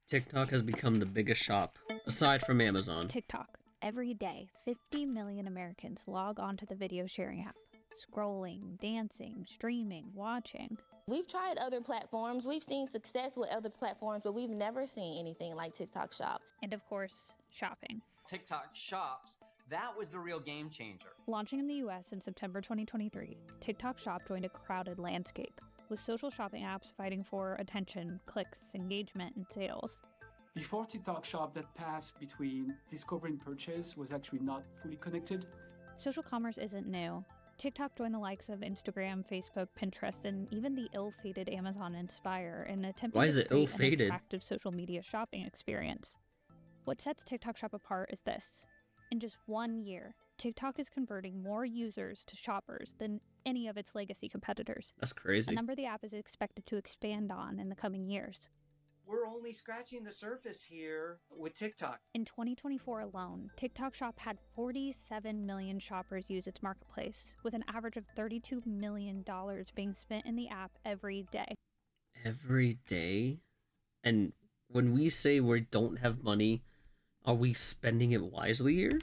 TikTok has become the biggest shop, aside from Amazon. TikTok. Every day, 50 million Americans log onto the video sharing app, scrolling, dancing, streaming, watching. We've tried other platforms. We've seen success with other platforms, but we've never seen anything like TikTok Shop. And of course, shopping. TikTok Shops, that was the real game changer. Launching in the US in September 2023, TikTok Shop joined a crowded landscape, with social shopping apps fighting for attention, clicks, engagement, and sales. Before TikTok Shop, that path between discovery and purchase was actually not fully connected. Social commerce isn't new. TikTok joined the likes of Instagram, Facebook, Pinterest, and even the ill-fated Amazon Inspire in attempting to create an attractive social media shopping experience. What sets TikTok Shop apart is this. In just 1 year, TikTok is converting more users to shoppers than any of its legacy competitors. That's crazy. A number the app is expected to expand on in the coming years. We're only scratching the surface here with TikTok. In 2024 alone, TikTok Shop had 47 million shoppers use its marketplace, with an average of $32 million being spent in the app every day. Every day? And when we say we don't have money, are we spending it wisely here?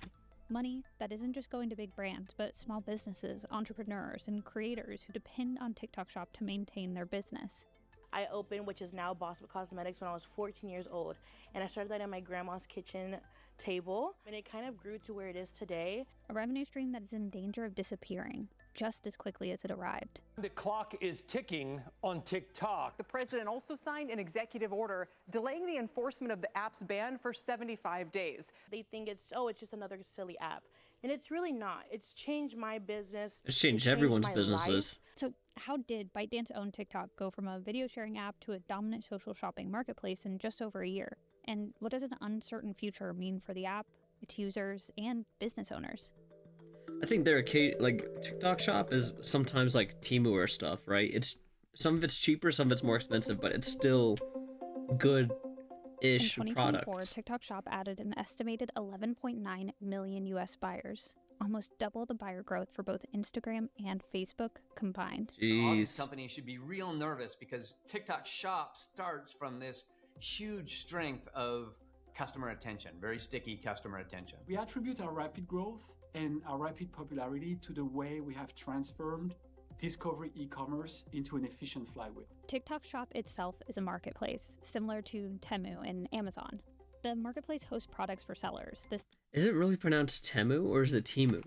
Money that isn't just going to big brands, but small businesses, entrepreneurs, and creators who depend on TikTok Shop to maintain their business. I opened, which is now Boss Cosmetics, when I was 14 years old. And I started that in my grandma's kitchen table. And it kind of grew to where it is today. A revenue stream that is in danger of disappearing just as quickly as it arrived. The clock is ticking on TikTok. The president also signed an executive order delaying the enforcement of the app's ban for 75 days. They think it's just another silly app. And it's really not. It's changed my business. It's changed everyone's businesses. So how did ByteDance own TikTok go from a video sharing app to a dominant social shopping marketplace in just over a year? And what does an uncertain future mean for the app, its users, and business owners? I think TikTok Shop is sometimes like Temu or stuff, right? It's some of it's cheaper, some of it's more expensive, but it's still good-ish in 2024, product. TikTok Shop added an estimated 11.9 million US buyers, almost double the buyer growth for both Instagram and Facebook combined. Jeez. All these companies should be real nervous because TikTok Shop starts from this huge strength of customer attention, very sticky customer attention. We attribute our rapid growth and our rapid popularity to the way we have transformed discovery e-commerce into an efficient flywheel. TikTok Shop itself is a marketplace, similar to Temu and Amazon. The marketplace hosts products for sellers. Is it really pronounced Temu or is it Temu?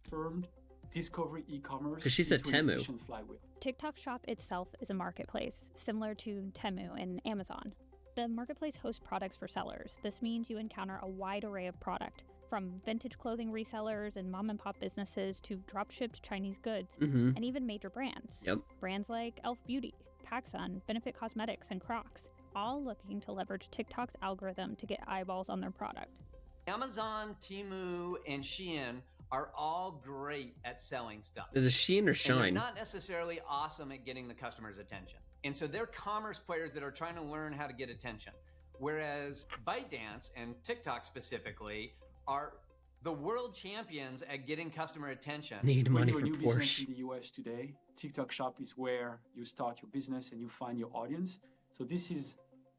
Transformed discovery e-commerce because she said into an Temu. efficient flywheel. TikTok Shop itself is a marketplace, similar to Temu and Amazon. The marketplace hosts products for sellers. This means you encounter a wide array of product, from vintage clothing resellers and mom-and-pop businesses to drop-shipped Chinese goods, and even major brands. Yep. Brands like Elf Beauty, PacSun, Benefit Cosmetics, and Crocs, all looking to leverage TikTok's algorithm to get eyeballs on their product. Amazon, Temu, and Shein are all great at selling stuff. Is it Shein or Shine? And they're not necessarily awesome at getting the customer's attention. And so they're commerce players that are trying to learn how to get attention. Whereas ByteDance and TikTok specifically are the world champions at getting customer attention. Need money when for you're a new business Porsche. in the US today, TikTok Shop is where you start your business and you find your audience. So this is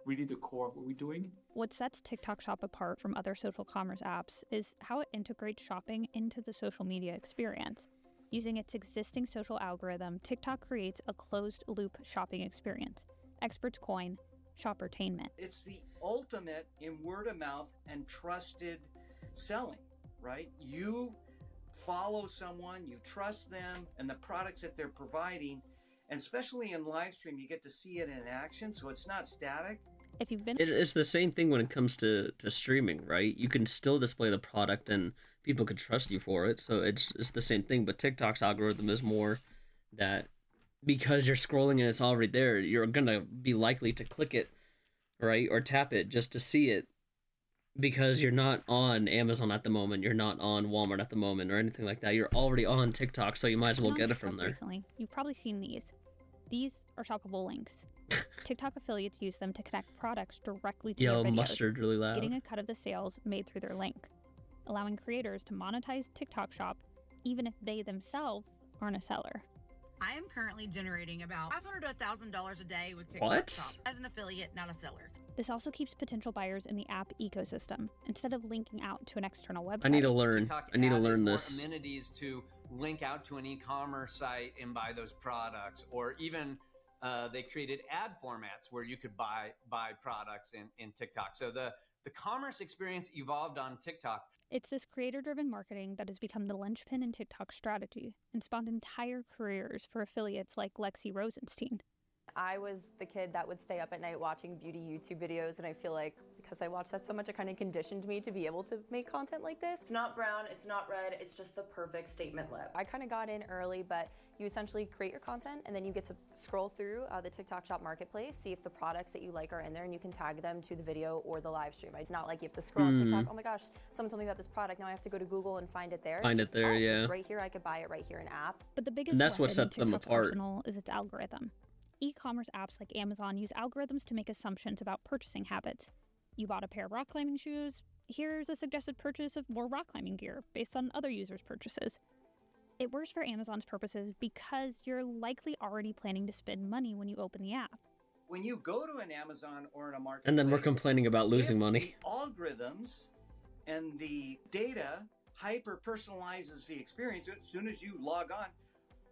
really the core of what we're doing. What sets TikTok Shop apart from other social commerce apps is how it integrates shopping into the social media experience. Using its existing social algorithm, TikTok creates a closed-loop shopping experience. Experts coin shoppertainment. It's the ultimate in word of mouth and trusted selling, right? You follow someone, you trust them and the products that they're providing, and especially in live stream, you get to see it in action, so it's not static. If you've been It's the same thing when it comes to streaming, right? You can still display the product and people can trust you for it. So it's the same thing, but TikTok's algorithm is more that because you're scrolling and it's already there, you're going to be likely to click it, right? Or tap it just to see it because you're not on Amazon at the moment, you're not on Walmart at the moment or anything like that. You're already on TikTok, so you might as well get it from there. Recently, you've probably seen these. These are shoppable links. TikTok affiliates use them to connect products directly to their videos, Mustard really loud. getting a cut of the sales made through their link, allowing creators to monetize TikTok Shop even if they themselves aren't a seller. I am currently generating about $500 to $1,000 a day with TikTok Shop as an affiliate, not a seller. This also keeps potential buyers in the app ecosystem instead of linking out to an external website. I need to learn. TikTok I need to learn added this. more amenities to link out to an e-commerce site and buy those products, or even they created ad formats where you could buy products in TikTok. So the commerce experience evolved on TikTok. It's this creator-driven marketing that has become the linchpin in TikTok's strategy and spawned entire careers for affiliates like Lexi Rosenstein. I was the kid that would stay up at night watching beauty YouTube videos, and I feel like because I watched that so much, it kind of conditioned me to be able to make content like this. It's not brown, it's not red, it's just the perfect statement lip. I kind of got in early, but you essentially create your content and then you get to scroll through the TikTok Shop marketplace, see if the products that you like are in there, and you can tag them to the video or the live stream. It's not like you have to scroll on TikTok, oh my gosh, someone told me about this product, now I have to go to Google and find it there. Find it there, yeah. It's right here, I could buy it right here in app. But the biggest And that's what weapon sets in them TikTok's apart. arsenal is its algorithm. E-commerce apps like Amazon use algorithms to make assumptions about purchasing habits. You bought a pair of rock climbing shoes, here's a suggested purchase of more rock climbing gear based on other users' purchases. It works for Amazon's purposes because you're likely already planning to spend money when you open the app. When you go to an Amazon or in a marketplace, And then we're complaining about losing money. The algorithms and the data hyper personalizes the experience. As soon as you log on,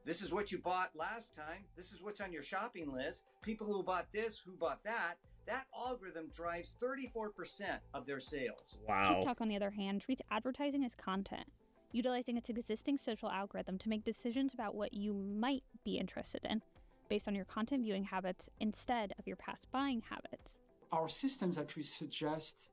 this is what you bought last time. This is what's on your shopping list. People who bought this, who bought that. That algorithm drives 34% of their sales. Wow. TikTok, on the other hand, treats advertising as content, utilizing its existing social algorithm to make decisions about what you might be interested in based on your content viewing habits instead of your past buying habits. Our systems actually suggest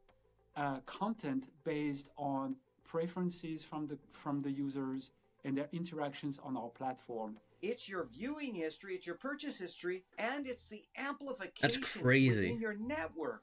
content based on preferences from the users and their interactions on our platform. It's your viewing history, it's your purchase history, and it's the amplification That's crazy. within your network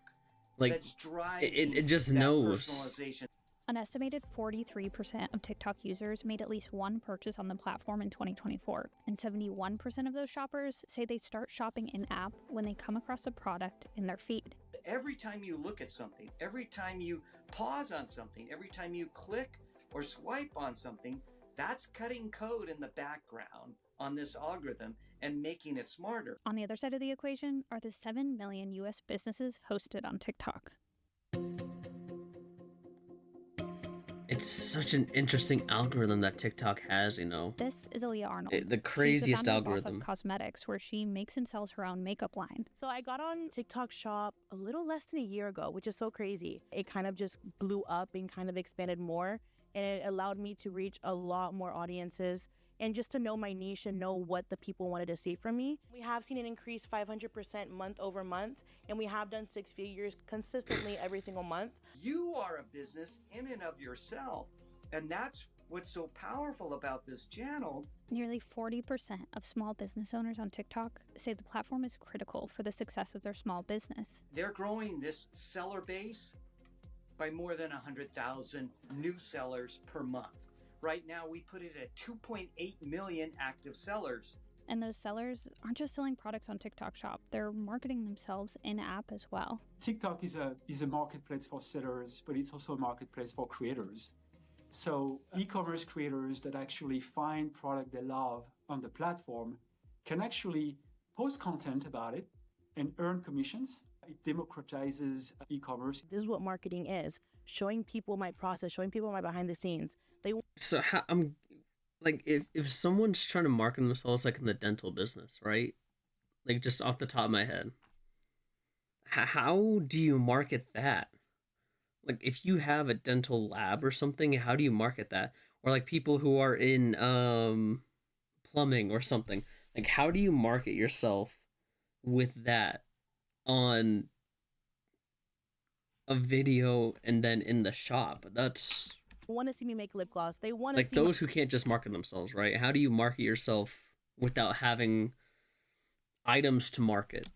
Like, that's driving it just that knows. personalization. An estimated 43% of TikTok users made at least one purchase on the platform in 2024, and 71% of those shoppers say they start shopping in-app when they come across a product in their feed. Every time you look at something, every time you pause on something, every time you click or swipe on something, that's cutting code in the background on this algorithm and making it smarter. On the other side of the equation are the 7 million US businesses hosted on TikTok. It's such an interesting algorithm that TikTok has, you know. This is Aaliyah Arnold. The craziest She's the founder and algorithm. boss of Cosmetics, where she makes and sells her own makeup line. So I got on TikTok Shop a little less than a year ago, which is so crazy. It kind of just blew up and kind of expanded more, and it allowed me to reach a lot more audiences and just to know my niche and know what the people wanted to see from me. We have seen an increase 500% month over month, and we have done 6 figures consistently every single month. You are a business in and of yourself, and that's what's so powerful about this channel. Nearly 40% of small business owners on TikTok say the platform is critical for the success of their small business. They're growing this seller base by more than 100,000 new sellers per month. Right now, we put it at 2.8 million active sellers. And those sellers aren't just selling products on TikTok Shop, they're marketing themselves in-app as well. TikTok is a marketplace for sellers, but it's also a marketplace for creators. So e-commerce creators that actually find product they love on the platform can actually post content about it and earn commissions. It democratizes e-commerce. This is what marketing is, showing people my process, showing people my behind the scenes. So I'm like, if someone's trying to market themselves like in the dental business, right? Like just off the top of my head, how do you market that? Like if you have a dental lab or something, how do you market that? Or like people who are in plumbing or something, like how do you market yourself with that on a video and then in the shop? That's want to see me make lip gloss. They want to like see those who can't just market themselves, right? How do you market yourself without having items to market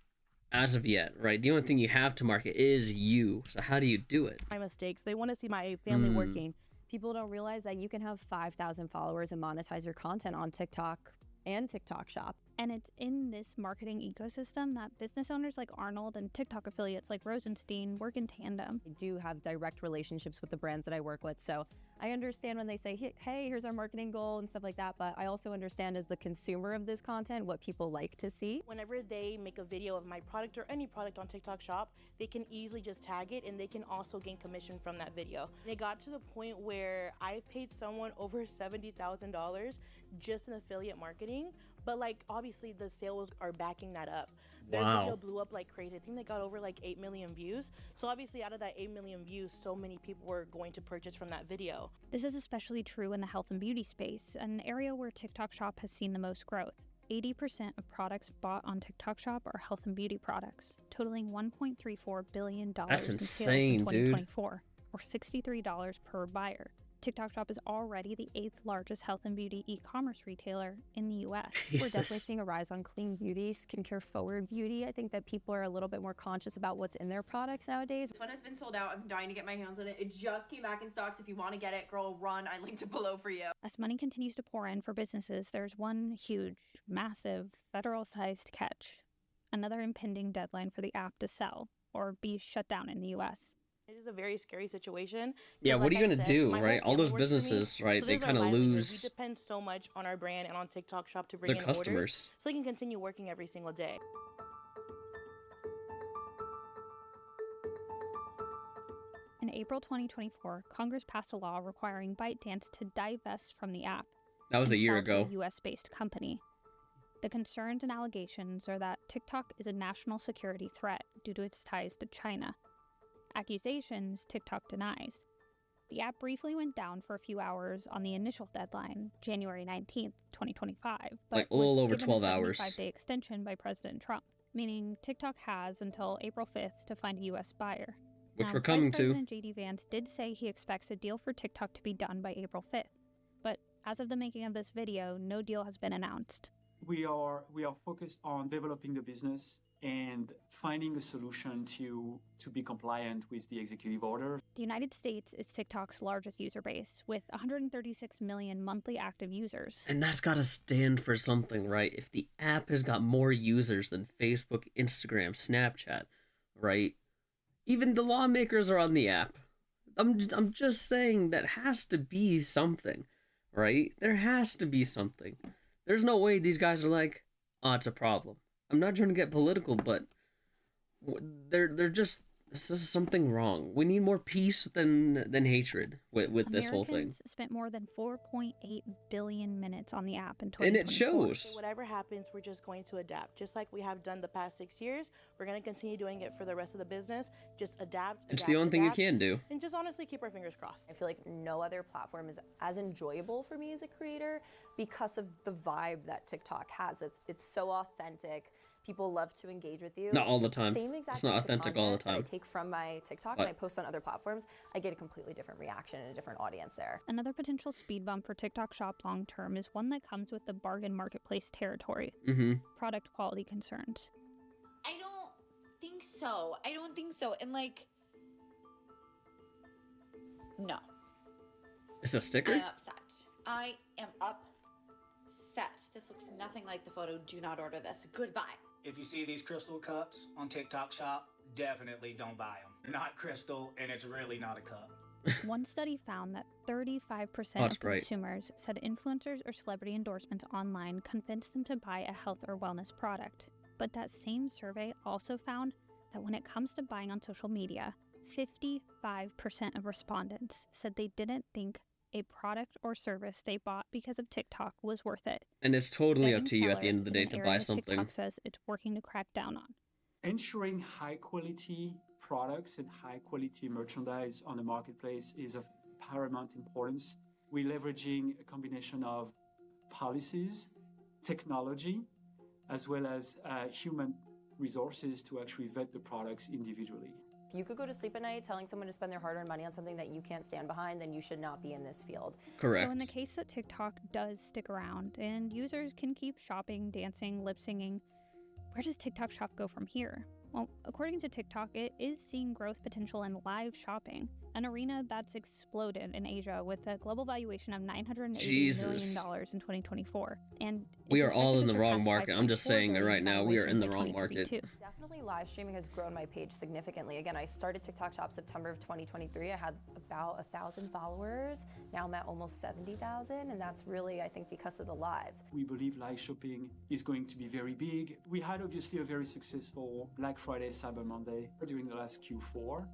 as of yet, right? The only thing you have to market is you. So how do you do it? my mistakes. They want to see my family working. People don't realize that you can have 5,000 followers and monetize your content on TikTok and TikTok Shop. And it's in this marketing ecosystem that business owners like Arnold and TikTok affiliates like Rosenstein work in tandem. I do have direct relationships with the brands that I work with, so I understand when they say, hey, here's our marketing goal and stuff like that, but I also understand as the consumer of this content what people like to see. Whenever they make a video of my product or any product on TikTok Shop, they can easily just tag it and they can also gain commission from that video. And it got to the point where I paid someone over $70,000 just in affiliate marketing, but like obviously the sales are backing that up. Their video blew up like crazy. I think they got over like 8 million views. So obviously out of that 8 million views, so many people were going to purchase from that video. This is especially true in the health and beauty space, an area where TikTok Shop has seen the most growth. 80% of products bought on TikTok Shop are health and beauty products, totaling $1.34 billion That's in insane, sales in 2024, or $63 per buyer. TikTok Shop is already the 8th largest health and beauty e-commerce retailer in the US. We're definitely seeing a rise on clean beauty, skincare forward beauty. I think that people are a little bit more conscious about what's in their products nowadays. This one has been sold out. I'm dying to get my hands on it. It just came back in stocks. If you want to get it, girl, run. I linked it below for you. As money continues to pour in for businesses, there's one huge, massive, federal-sized catch. Another impending deadline for the app to sell or be shut down in the US. It is a very scary situation. Yeah, what like are you going to do, my right? whole All those family works for me, businesses, right? so They this is our kind of livelihood. lose We depend so much on our brand and on TikTok Shop to bring their in customers. orders so they can continue working every single day. In April 2024, Congress passed a law requiring ByteDance to divest from the app. That was a and year sell to ago. a US-based company. The concerns and allegations are that TikTok is a national security threat due to its ties to China. Accusations TikTok denies. The app briefly went down for a few hours on the initial deadline, January 19th, 2025, but Like a little was over given 12 a hours. 75-day extension by President Trump, meaning TikTok has until April 5th to find a US buyer. Which Now, we're coming Vice to. President J.D. Vance did say he expects a deal for TikTok to be done by April 5th, but as of the making of this video, no deal has been announced. We are focused on developing the business and finding a solution to be compliant with the executive order. The United States is TikTok's largest user base, with 136 million monthly active users. And that's got to stand for something, right? If the app has got more users than Facebook, Instagram, Snapchat, right? Even the lawmakers are on the app. I'm just saying that has to be something, right? There has to be something. There's no way these guys are like, oh, it's a problem. I'm not trying to get political, but they're just, this is something wrong. We need more peace than hatred with this whole thing. Americans spent more than 4.8 billion minutes on the app in And 2024. it shows. So whatever happens, we're just going to adapt. Just like we have done the past 6 years, we're going to continue doing it for the rest of the business. Just adapt. It's the only thing you can do. And just honestly keep our fingers crossed. I feel like no other platform is as enjoyable for me as a creator because of the vibe that TikTok has. It's so authentic. People love to engage with you. Not all the time. Same exact It's not piece of authentic all the content that time. I take from my TikTok But- and I post on other platforms, I get a completely different reaction and a different audience there. Another potential speed bump for TikTok Shop long term is one that comes with the bargain marketplace territory. Product quality concerns. I don't think so. And like, no. It's a sticker? I'm upset. I am upset. This looks nothing like the photo. Do not order this. Goodbye. If you see these crystal cups on TikTok Shop, definitely don't buy them. They're not crystal, and it's really not a cup. One study found that 35% Oh, it's of great. consumers said influencers or celebrity endorsements online convinced them to buy a health or wellness product. But that same survey also found that when it comes to buying on social media, 55% of respondents said they didn't think a product or service they bought because of TikTok was worth it. And it's totally up Vetting to you at the end sellers of the is day an to area buy that something. TikTok says it's working to crack down on. Ensuring high quality products and high quality merchandise on the marketplace is of paramount importance. We're leveraging a combination of policies, technology, as well as human resources to actually vet the products individually. If you could go to sleep at night telling someone to spend their hard-earned money on something that you can't stand behind, then you should not be in this field. Correct. So in the case that TikTok does stick around and users can keep shopping, dancing, lip singing, where does TikTok Shop go from here? Well, according to TikTok, it is seeing growth potential in live shopping, an arena that's exploded in Asia with a global valuation of $980 million in 2024. And we are all in the wrong market. I'm just saying it right now. We are in the wrong market. Definitely live streaming has grown my page significantly. Again, I started TikTok Shop September of 2023. I had about 1,000 followers. Now I'm at almost 70,000, and that's really, I think, because of the lives. We believe live shopping is going to be very big. We had obviously a very successful Black Friday, Cyber Monday during the last Q4.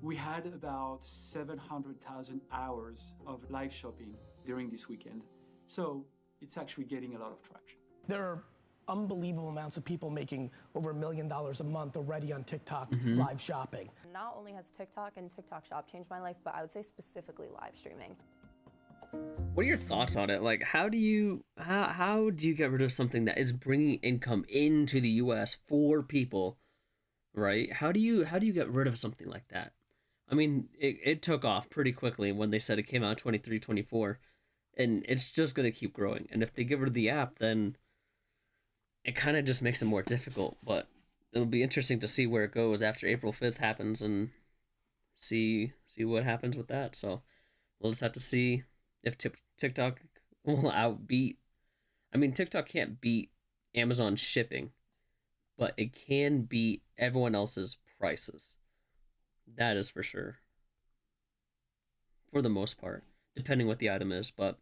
We had about 700,000 hours of live shopping during this weekend. So it's actually getting a lot of traction. There are unbelievable amounts of people making over $1 million a month already on TikTok live shopping. Not only has TikTok and TikTok Shop changed my life, but I would say specifically live streaming. What are your thoughts on it? Like, how do you get rid of something that is bringing income into the U.S. for people, right? How do you get rid of something like that? I mean, it took off pretty quickly when they said it came out 23, 24, and it's just going to keep growing. And if they get rid of the app, then it kind of just makes it more difficult. But it'll be interesting to see where it goes after April 5th happens and see what happens with that. So we'll just have to see if TikTok will outbeat. I mean, TikTok can't beat Amazon shipping, but it can beat everyone else's prices. That is for sure. For the most part, depending what the item is, but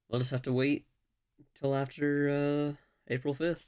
we'll just have to wait till after April 5th.